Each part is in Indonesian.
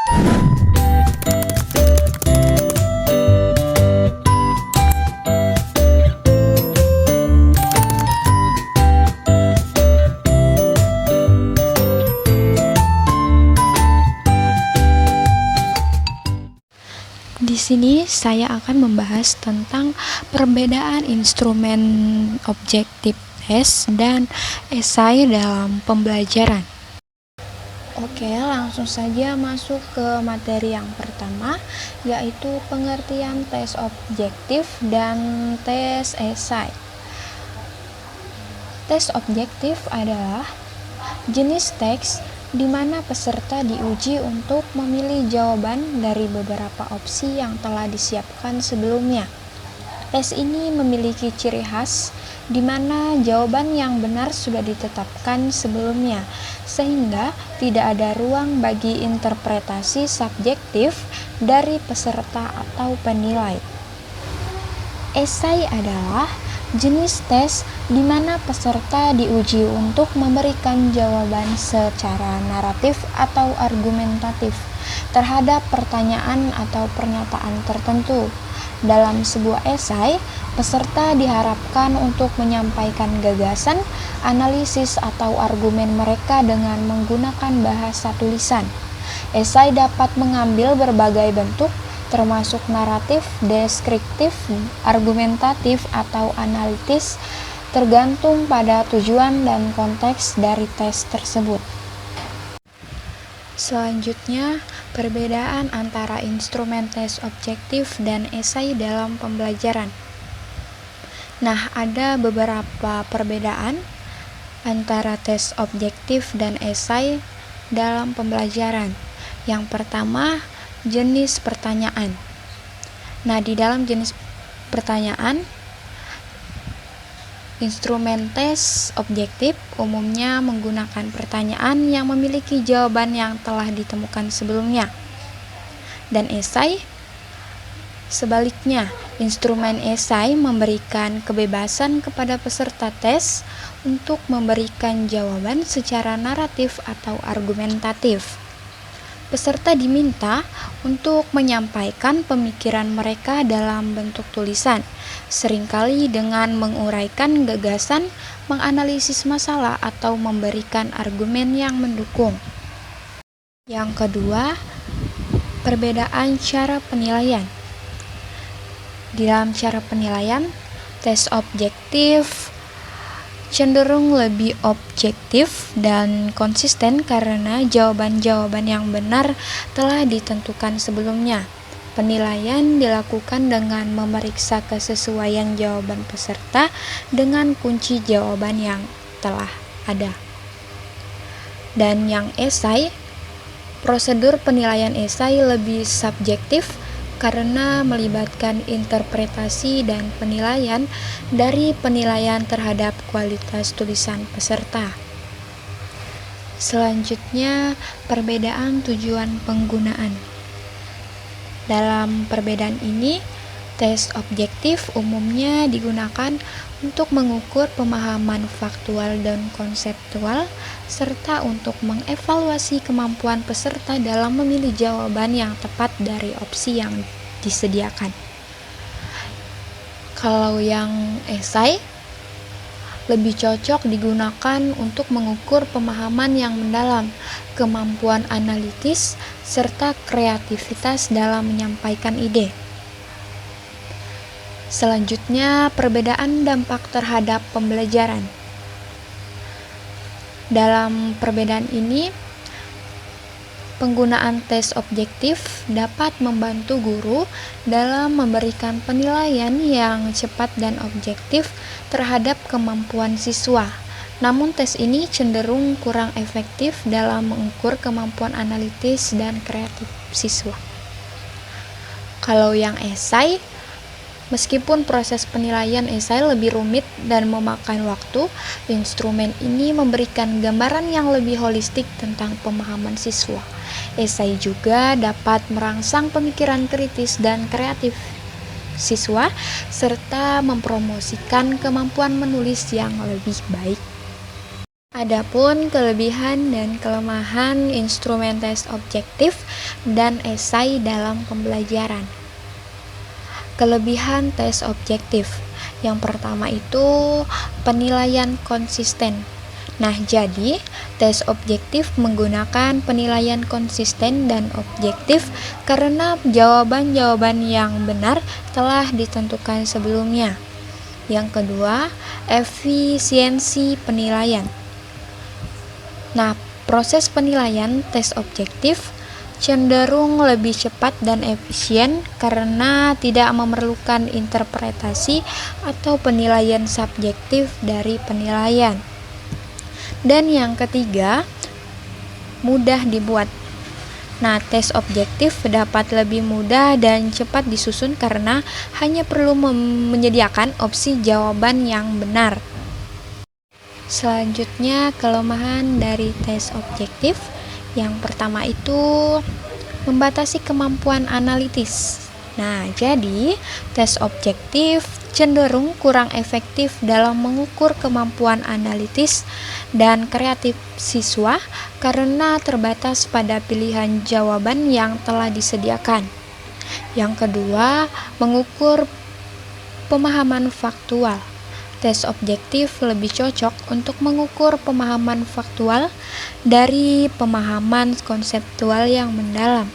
Di sini saya akan membahas tentang perbedaan instrumen objektif tes dan esai dalam pembelajaran. Oke, langsung saja masuk ke materi yang pertama, yaitu pengertian tes objektif dan tes esai. Tes objektif adalah jenis teks di mana peserta diuji untuk memilih jawaban dari beberapa opsi yang telah disiapkan sebelumnya. Tes ini memiliki ciri khas di mana jawaban yang benar sudah ditetapkan sebelumnya, sehingga tidak ada ruang bagi interpretasi subjektif dari peserta atau penilai. Esai adalah jenis tes di mana peserta diuji untuk memberikan jawaban secara naratif atau argumentatif terhadap pertanyaan atau pernyataan tertentu. Dalam sebuah esai, peserta diharapkan untuk menyampaikan gagasan, analisis, atau argumen mereka dengan menggunakan bahasa tulisan. Esai dapat mengambil berbagai bentuk, termasuk naratif, deskriptif, argumentatif, atau analitis, tergantung pada tujuan dan konteks dari tes tersebut. Selanjutnya, perbedaan antara instrumen tes objektif dan esai dalam pembelajaran. Nah, ada beberapa perbedaan antara tes objektif dan esai dalam pembelajaran. Yang pertama, jenis pertanyaan. Nah, di dalam jenis pertanyaan, instrumen tes objektif umumnya menggunakan pertanyaan yang memiliki jawaban yang telah ditemukan sebelumnya. Dan esai sebaliknya, instrumen esai memberikan kebebasan kepada peserta tes untuk memberikan jawaban secara naratif atau argumentatif. Peserta diminta untuk menyampaikan pemikiran mereka dalam bentuk tulisan, seringkali dengan menguraikan gagasan, menganalisis masalah, atau memberikan argumen yang mendukung. Yang kedua, perbedaan cara penilaian. Di dalam cara penilaian, tes objektif cenderung lebih objektif dan konsisten karena jawaban-jawaban yang benar telah ditentukan sebelumnya. Penilaian dilakukan dengan memeriksa kesesuaian jawaban peserta dengan kunci jawaban yang telah ada. Dan yang esai, prosedur penilaian esai lebih subjektif karena melibatkan interpretasi dan penilaian dari penilaian terhadap kualitas tulisan peserta. Selanjutnya, perbedaan tujuan penggunaan. Dalam perbedaan ini, tes objektif umumnya digunakan untuk mengukur pemahaman faktual dan konseptual, serta untuk mengevaluasi kemampuan peserta dalam memilih jawaban yang tepat dari opsi yang disediakan. Kalau yang esai, lebih cocok digunakan untuk mengukur pemahaman yang mendalam, kemampuan analitis, serta kreativitas dalam menyampaikan ide. Selanjutnya, perbedaan dampak terhadap pembelajaran. Dalam perbedaan ini, penggunaan tes objektif dapat membantu guru dalam memberikan penilaian yang cepat dan objektif terhadap kemampuan siswa. Namun tes ini cenderung kurang efektif dalam mengukur kemampuan analitis dan kreatif siswa. Kalau yang esai, meskipun proses penilaian esai lebih rumit dan memakan waktu, instrumen ini memberikan gambaran yang lebih holistik tentang pemahaman siswa. Esai juga dapat merangsang pemikiran kritis dan kreatif siswa, serta mempromosikan kemampuan menulis yang lebih baik. Adapun kelebihan dan kelemahan instrumen tes objektif dan esai dalam pembelajaran. Kelebihan tes objektif. Yang pertama itu penilaian konsisten. Nah, jadi tes objektif menggunakan penilaian konsisten dan objektif karena jawaban-jawaban yang benar telah ditentukan sebelumnya. Yang kedua, efisiensi penilaian. Nah, proses penilaian tes objektif cenderung lebih cepat dan efisien karena tidak memerlukan interpretasi atau penilaian subjektif dari penilaian. Dan yang ketiga, mudah dibuat. Nah, tes objektif dapat lebih mudah dan cepat disusun karena hanya perlu menyediakan opsi jawaban yang benar. Selanjutnya, kelemahan dari tes objektif. Yang pertama itu membatasi kemampuan analitis. Nah, jadi tes objektif cenderung kurang efektif dalam mengukur kemampuan analitis dan kreatif siswa karena terbatas pada pilihan jawaban yang telah disediakan. Yang kedua, mengukur pemahaman faktual. Tes objektif lebih cocok untuk mengukur pemahaman faktual dari pemahaman konseptual yang mendalam.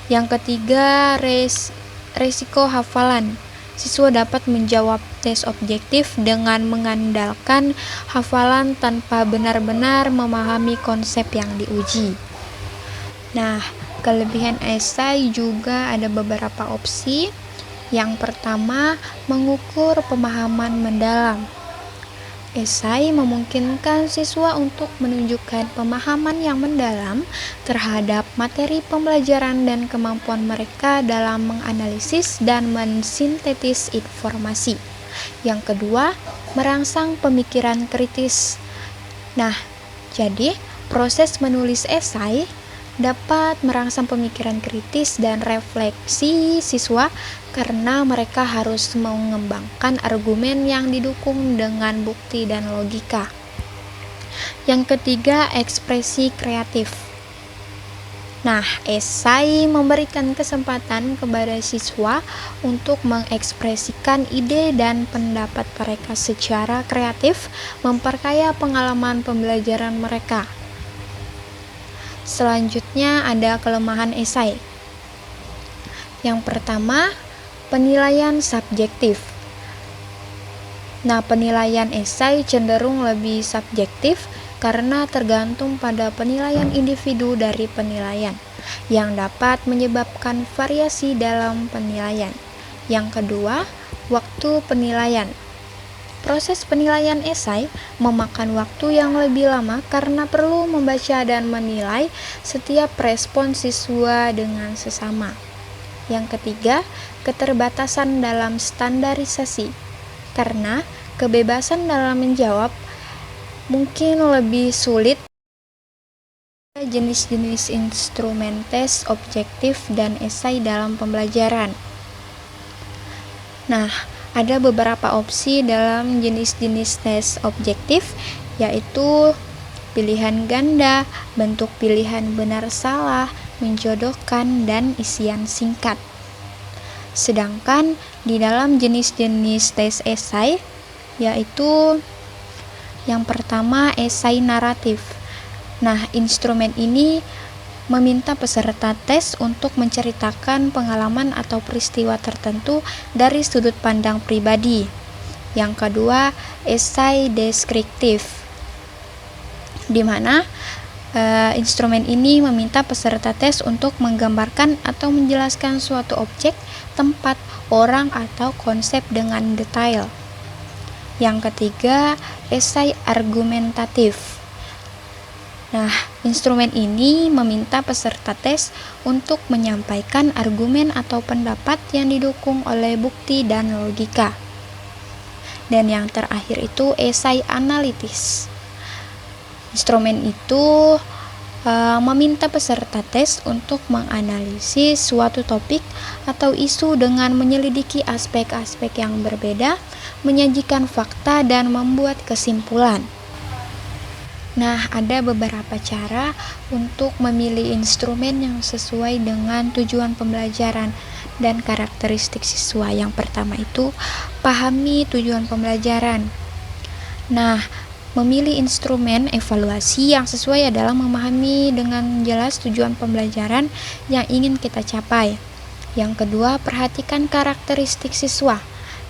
Yang ketiga, resiko hafalan. Siswa dapat menjawab tes objektif dengan mengandalkan hafalan tanpa benar-benar memahami konsep yang diuji. Nah, kelebihan esai juga ada beberapa opsi. Yang pertama, mengukur pemahaman mendalam. Esai memungkinkan siswa untuk menunjukkan pemahaman yang mendalam terhadap materi pembelajaran dan kemampuan mereka dalam menganalisis dan mensintetis informasi. Yang kedua, merangsang pemikiran kritis. Nah, jadi proses menulis esai dapat merangsang pemikiran kritis dan refleksi siswa karena mereka harus mengembangkan argumen yang didukung dengan bukti dan logika. Yang ketiga, ekspresi kreatif. Nah, esai memberikan kesempatan kepada siswa untuk mengekspresikan ide dan pendapat mereka secara kreatif, memperkaya pengalaman pembelajaran mereka. Selanjutnya ada kelemahan esai. Yang pertama, penilaian subjektif. Nah, penilaian esai cenderung lebih subjektif karena tergantung pada penilaian individu dari penilaian, yang dapat menyebabkan variasi dalam penilaian. Yang kedua, waktu penilaian. Proses penilaian esai memakan waktu yang lebih lama karena perlu membaca dan menilai setiap respon siswa dengan sesama. Yang ketiga, keterbatasan dalam standarisasi. Karena kebebasan dalam menjawab mungkin lebih sulit. Jenis-jenis instrumen tes objektif dan esai dalam pembelajaran. Nah, ada beberapa opsi dalam jenis-jenis tes objektif, yaitu pilihan ganda, bentuk pilihan benar salah, menjodohkan, dan isian singkat. Sedangkan di dalam jenis-jenis tes esai, yaitu yang pertama esai naratif. Nah, instrumen ini meminta peserta tes untuk menceritakan pengalaman atau peristiwa tertentu dari sudut pandang pribadi. Yang kedua, esai deskriptif, di mana instrumen ini meminta peserta tes untuk menggambarkan atau menjelaskan suatu objek, tempat, orang, atau konsep dengan detail. Yang ketiga, esai argumentatif. Nah, instrumen ini meminta peserta tes untuk menyampaikan argumen atau pendapat yang didukung oleh bukti dan logika. Dan yang terakhir itu esai analitis. Instrumen itu meminta peserta tes untuk menganalisis suatu topik atau isu dengan menyelidiki aspek-aspek yang berbeda, menyajikan fakta, dan membuat kesimpulan. Nah, ada beberapa cara untuk memilih instrumen yang sesuai dengan tujuan pembelajaran dan karakteristik siswa. Yang pertama itu, pahami tujuan pembelajaran. Nah, memilih instrumen evaluasi yang sesuai adalah memahami dengan jelas tujuan pembelajaran yang ingin kita capai. Yang kedua, perhatikan karakteristik siswa.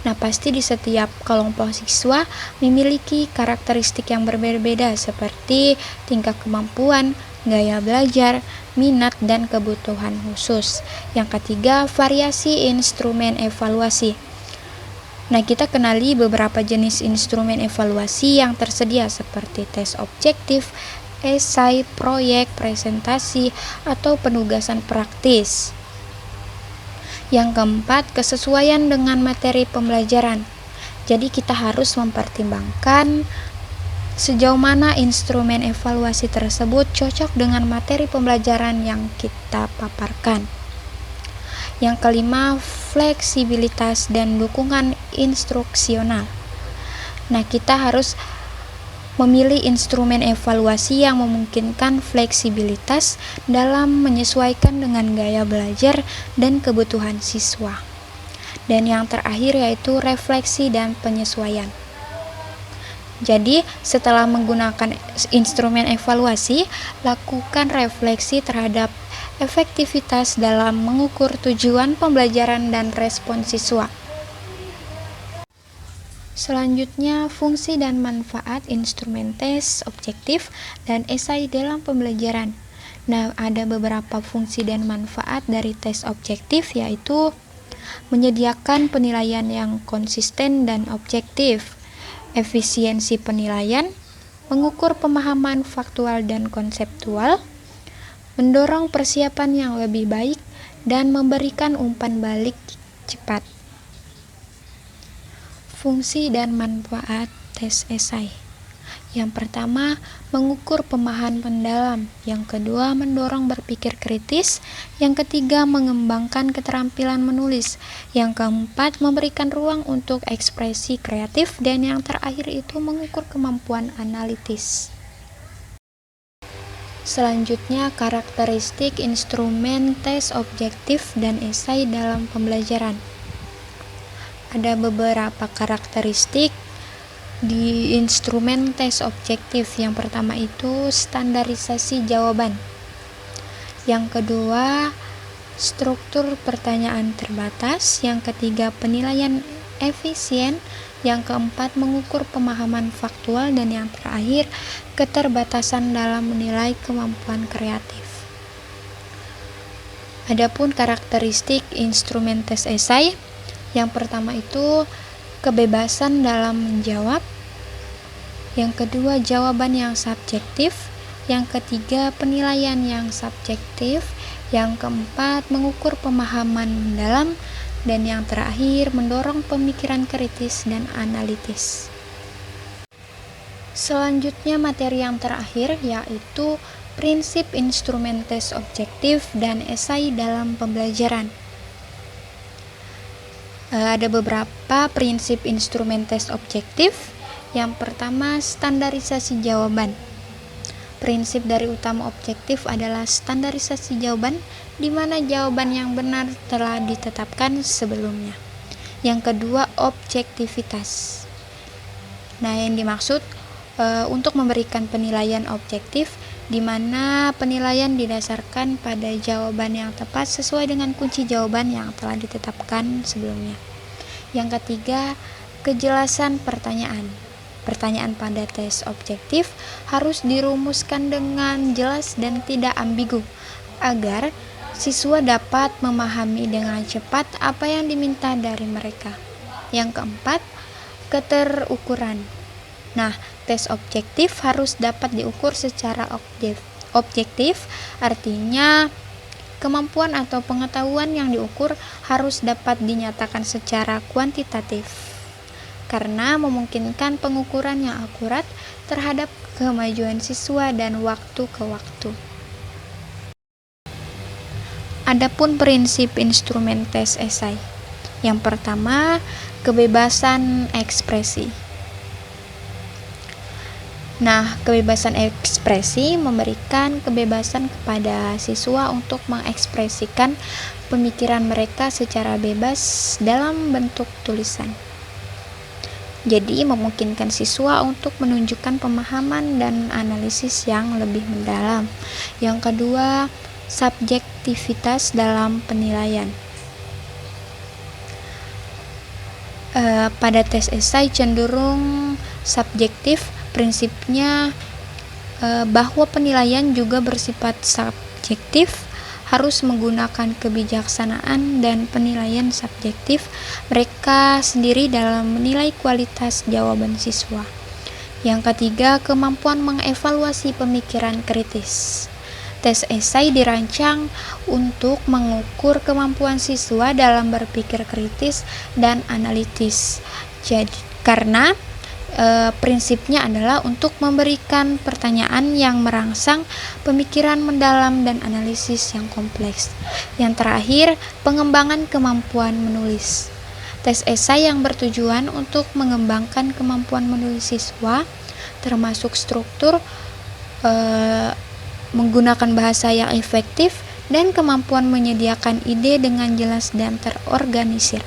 Nah, pasti di setiap kelompok siswa memiliki karakteristik yang berbeda-beda seperti tingkat kemampuan, gaya belajar, minat, dan kebutuhan khusus. Yang ketiga, variasi instrumen evaluasi. Nah, kita kenali beberapa jenis instrumen evaluasi yang tersedia seperti tes objektif, esai, proyek, presentasi, atau penugasan praktis. Yang keempat, kesesuaian dengan materi pembelajaran. Jadi kita harus mempertimbangkan sejauh mana instrumen evaluasi tersebut cocok dengan materi pembelajaran yang kita paparkan. Yang kelima, fleksibilitas dan dukungan instruksional. Nah, kita harus memilih instrumen evaluasi yang memungkinkan fleksibilitas dalam menyesuaikan dengan gaya belajar dan kebutuhan siswa. Dan yang terakhir yaitu refleksi dan penyesuaian. Jadi, setelah menggunakan instrumen evaluasi, lakukan refleksi terhadap efektivitas dalam mengukur tujuan pembelajaran dan respon siswa. Selanjutnya, fungsi dan manfaat instrumen tes objektif dan esai dalam pembelajaran. Nah, ada beberapa fungsi dan manfaat dari tes objektif, yaitu menyediakan penilaian yang konsisten dan objektif, efisiensi penilaian, mengukur pemahaman faktual dan konseptual, mendorong persiapan yang lebih baik, dan memberikan umpan balik cepat. Fungsi dan manfaat tes esai. Yang pertama, mengukur pemahaman mendalam. Yang kedua, mendorong berpikir kritis. Yang ketiga, mengembangkan keterampilan menulis. Yang keempat, memberikan ruang untuk ekspresi kreatif. Dan yang terakhir itu mengukur kemampuan analitis. Selanjutnya, karakteristik instrumen tes objektif dan esai dalam pembelajaran. Ada beberapa karakteristik di instrumen tes objektif. Yang pertama itu standarisasi jawaban. Yang kedua, struktur pertanyaan terbatas. Yang ketiga, penilaian efisien. Yang keempat, mengukur pemahaman faktual. Dan yang terakhir, keterbatasan dalam menilai kemampuan kreatif. Adapun karakteristik instrumen tes esai, yang pertama itu kebebasan dalam menjawab. Yang kedua, jawaban yang subjektif. Yang ketiga, penilaian yang subjektif. Yang keempat, mengukur pemahaman mendalam. Dan yang terakhir, mendorong pemikiran kritis dan analitis. Selanjutnya, materi yang terakhir yaitu prinsip instrumen tes objektif dan esai dalam pembelajaran. Ada beberapa prinsip instrumen tes objektif. Yang pertama, standarisasi jawaban. Prinsip dari utama objektif adalah standarisasi jawaban, di mana jawaban yang benar telah ditetapkan sebelumnya. Yang kedua, objektivitas. Nah, yang dimaksud untuk memberikan penilaian objektif, di mana penilaian didasarkan pada jawaban yang tepat sesuai dengan kunci jawaban yang telah ditetapkan sebelumnya. Yang ketiga, kejelasan pertanyaan. Pertanyaan pada tes objektif harus dirumuskan dengan jelas dan tidak ambigu, agar siswa dapat memahami dengan cepat apa yang diminta dari mereka. Yang keempat, keterukuran. Nah, tes objektif harus dapat diukur secara objektif, artinya kemampuan atau pengetahuan yang diukur harus dapat dinyatakan secara kuantitatif, karena memungkinkan pengukuran yang akurat terhadap kemajuan siswa dan waktu ke waktu. Adapun prinsip instrumen tes esai. Yang pertama, kebebasan ekspresi. Nah, kebebasan ekspresi memberikan kebebasan kepada siswa untuk mengekspresikan pemikiran mereka secara bebas dalam bentuk tulisan. Jadi, memungkinkan siswa untuk menunjukkan pemahaman dan analisis yang lebih mendalam. Yang kedua, subjektivitas dalam penilaian. Pada tes esai cenderung subjektif, prinsipnya bahwa penilaian juga bersifat subjektif, harus menggunakan kebijaksanaan dan penilaian subjektif mereka sendiri dalam menilai kualitas jawaban siswa. Yang ketiga, kemampuan mengevaluasi pemikiran kritis. Tes esai dirancang untuk mengukur kemampuan siswa dalam berpikir kritis dan analitis. Jadi, karena prinsipnya adalah untuk memberikan pertanyaan yang merangsang pemikiran mendalam dan analisis yang kompleks. Yang terakhir, pengembangan kemampuan menulis. Tes esai yang bertujuan untuk mengembangkan kemampuan menulis siswa, termasuk struktur, menggunakan bahasa yang efektif, dan kemampuan menyediakan ide dengan jelas dan terorganisir.